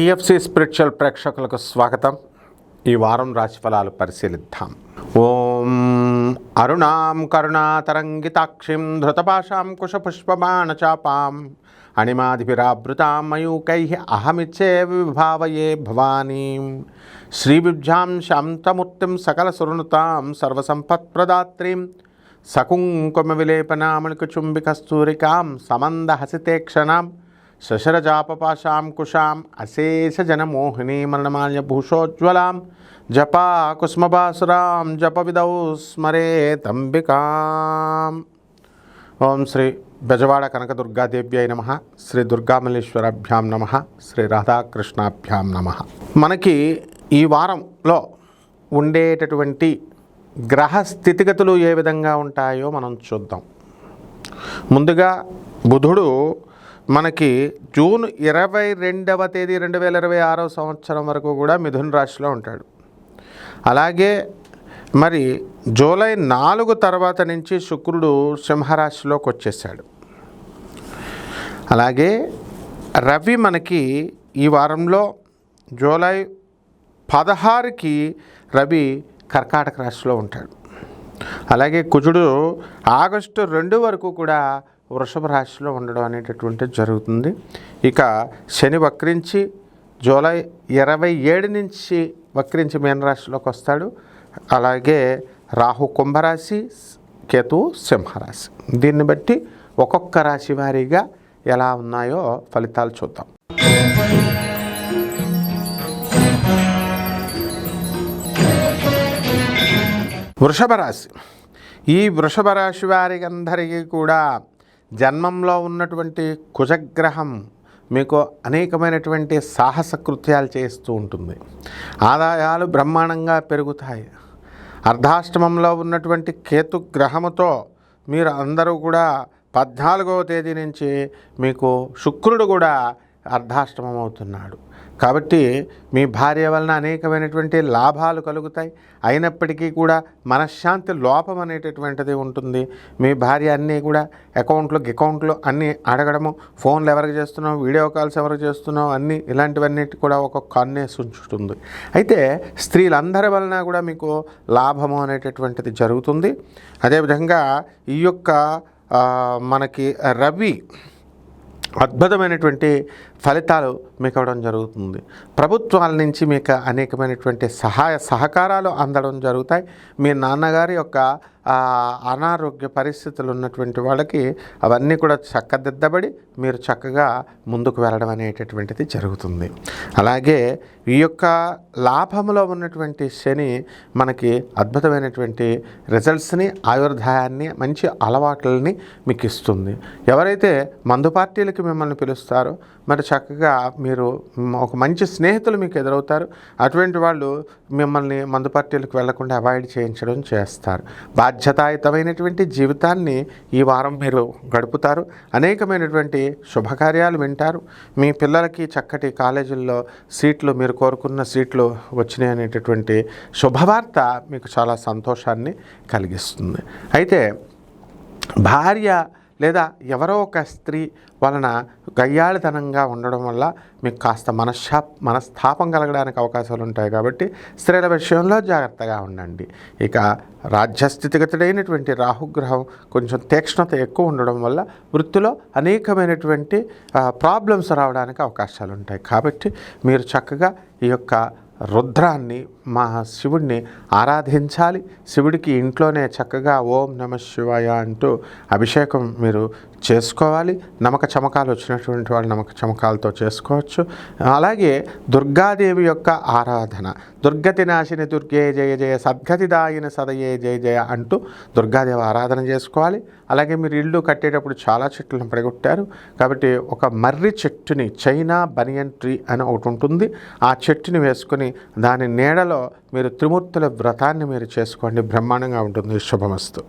TFC spiritual ప్రేక్షకులకు స్వాగతం. ఈ వారం రాశిఫలాలు పరిశీలిద్దాం. ఓం అరుణాం కరుణాతరంగితాక్షిం ధృతపాశాం కుశపుష్పబాణచాపాం అణిమాదిభిరావృతాం మయూకైః అహమిచ్చే విభావయే భవానీం శ్రీవిద్యాం శాంతమూర్తిం సకలసురనుతాం సర్వసంపత్ప్రదాత్రీం సకుంకుమ విలేపనామణికచుంబికస్తూరికాం సమందహసితేక్షణాం శశరజాపపాశాం కుశాం అశేషజనమోహినీ మరణమాల్యభూషోజ్వలాం జపా కుస్మభాసురాం జపవిదౌ స్మరేతంబికాం. ఓం శ్రీ బెజవాడ కనకదుర్గాదేవ్యై నమః. శ్రీ దుర్గామల్లేశ్వరాభ్యాం నమః. శ్రీ రాధాకృష్ణాభ్యాం నమః. మనకి ఈ వారంలో ఉండేటటువంటి గ్రహ స్థితిగతులు ఏ విధంగా ఉంటాయో మనం చూద్దాం. ముందుగా బుధుడు మనకి జూన్ 22వ తేదీ 2026 సంవత్సరం వరకు కూడా మిథున రాశిలో ఉంటాడు. అలాగే మరి జూలై 4 తర్వాత నుంచి శుక్రుడు సింహరాశిలోకి వచ్చేసాడు. అలాగే రవి మనకి ఈ వారంలో జూలై 16కి రవి కర్కాటక రాశిలో ఉంటాడు. అలాగే కుజుడు ఆగస్టు 2 వరకు కూడా వృషభ రాశిలో ఉండడం అనేటటువంటిది జరుగుతుంది. ఇక శని వక్రించి జూలై 27 నుంచి వక్రించి మీనరాశిలోకి వస్తాడు. అలాగే రాహు కుంభరాశి, కేతు సింహరాశి. దీన్ని బట్టి ఒక్కొక్క రాశి వారీగా ఎలా ఉన్నాయో ఫలితాలు చూద్దాం. వృషభ రాశి. ఈ వృషభ రాశి వారికి అందరికీ కూడా జన్మంలో ఉన్నటువంటి కుజగ్రహం మీకు అనేకమైనటువంటి సాహస కృత్యాలు చేస్తూ ఉంటుంది. ఆదాయాలు బ్రహ్మాండంగా పెరుగుతాయి. అర్ధాష్టమంలో ఉన్నటువంటి కేతు గ్రహముతో మీరు అందరూ కూడా 14వ తేదీ నుంచి మీకు శుక్రుడు కూడా అర్ధాష్టమం అవుతున్నాడు. కాబట్టి మీ భార్య వలన అనేకమైనటువంటి లాభాలు కలుగుతాయి. అయినప్పటికీ కూడా మనశ్శాంతి లోపం అనేటటువంటిది ఉంటుంది. మీ భార్య అన్నీ కూడా అకౌంట్లు అన్నీ అడగడము, ఫోన్లు ఎవరికి చేస్తున్నావు, వీడియో కాల్స్ ఎవరికి చేస్తున్నావు, అన్నీ ఇలాంటివన్నిటి కూడా ఒక కన్నేసి ఉంచుతుంది. అయితే స్త్రీలందరి వలన కూడా మీకు లాభము అనేటటువంటిది జరుగుతుంది. అదేవిధంగా ఈ యొక్క మనకి రవి అద్భుతమైనటువంటి ఫలితాలు మీకు అవ్వడం జరుగుతుంది. ప్రభుత్వాల నుంచి మీకు అనేకమైనటువంటి సహాయ సహకారాలు అందడం జరుగుతాయి. మీ నాన్నగారి యొక్క అనారోగ్య పరిస్థితులు ఉన్నటువంటి వాళ్ళకి అవన్నీ కూడా చక్కదిద్దబడి మీరు చక్కగా ముందుకు వెళ్ళడం అనేటటువంటిది జరుగుతుంది. అలాగే ఈ యొక్క లాభంలో ఉన్నటువంటి శని మనకి అద్భుతమైనటువంటి రిజల్ట్స్ని, ఆయుర్దాయాన్ని, మంచి అలవాట్లని మీకు ఇస్తుంది. ఎవరైతే మందు పార్టీలకి మిమ్మల్ని పిలుస్తారో మరి చక్కగా మీరు ఒక మంచి స్నేహితులు మీకు ఎదురవుతారు. అటువంటి వాళ్ళు మిమ్మల్ని మందు పార్టీలకు వెళ్లకుండా అవాయిడ్ చేయించడం చేస్తారు. బాధ్యతాయుతమైనటువంటి జీవితాన్ని ఈ వారం మీరు గడుపుతారు. అనేకమైనటువంటి శుభకార్యాలు వింటారు. మీ పిల్లలకి చక్కటి కాలేజీల్లో సీట్లు, మీరు కోరుకున్న సీట్లు వచ్చినాయి అనేటటువంటి శుభవార్త మీకు చాలా సంతోషాన్ని కలిగిస్తుంది. అయితే భార్య లేదా ఎవరో ఒక స్త్రీ వలన గయ్యాళితనంగా ఉండడం వల్ల మీకు కాస్త మనస్తాపం కలగడానికి అవకాశాలు ఉంటాయి. కాబట్టి స్త్రీల విషయంలో జాగ్రత్తగా ఉండండి. ఇక రాజ్యస్థితిగతుడైనటువంటి రాహుగ్రహం కొంచెం తీక్ష్ణత ఎక్కువ ఉండడం వల్ల వృత్తిలో అనేకమైనటువంటి ప్రాబ్లమ్స్ రావడానికి అవకాశాలు ఉంటాయి. కాబట్టి మీరు చక్కగా ఈ యొక్క రుద్రాన్ని, మా శివుడిని ఆరాధించాలి. శివుడికి ఇంట్లోనే చక్కగా ఓం నమః శివాయ అంటూ అభిషేకం మీరు చేసుకోవాలి. నమక చమకాలు వచ్చినటువంటి వాళ్ళు నమక చమకాలతో చేసుకోవచ్చు. అలాగే దుర్గాదేవి యొక్క ఆరాధన, దుర్గతి నాశిని దుర్గే జయ జయ, సద్గతిదాయిన సదయే జయ జయ అంటూ దుర్గాదేవి ఆరాధన చేసుకోవాలి. అలాగే మీరు ఇల్లు కట్టేటప్పుడు చాలా చెట్లను పడగొట్టారు కాబట్టి ఒక మర్రి చెట్టుని, చైనా బనియన్ ట్రీ అని ఒకటి ఉంటుంది, ఆ చెట్టుని వేసుకొని దాని నీడలో మీరు త్రిమూర్తుల వ్రతాన్ని మీరు చేసుకోండి. బ్రహ్మాండంగా ఉంటుంది. శుభమస్తు.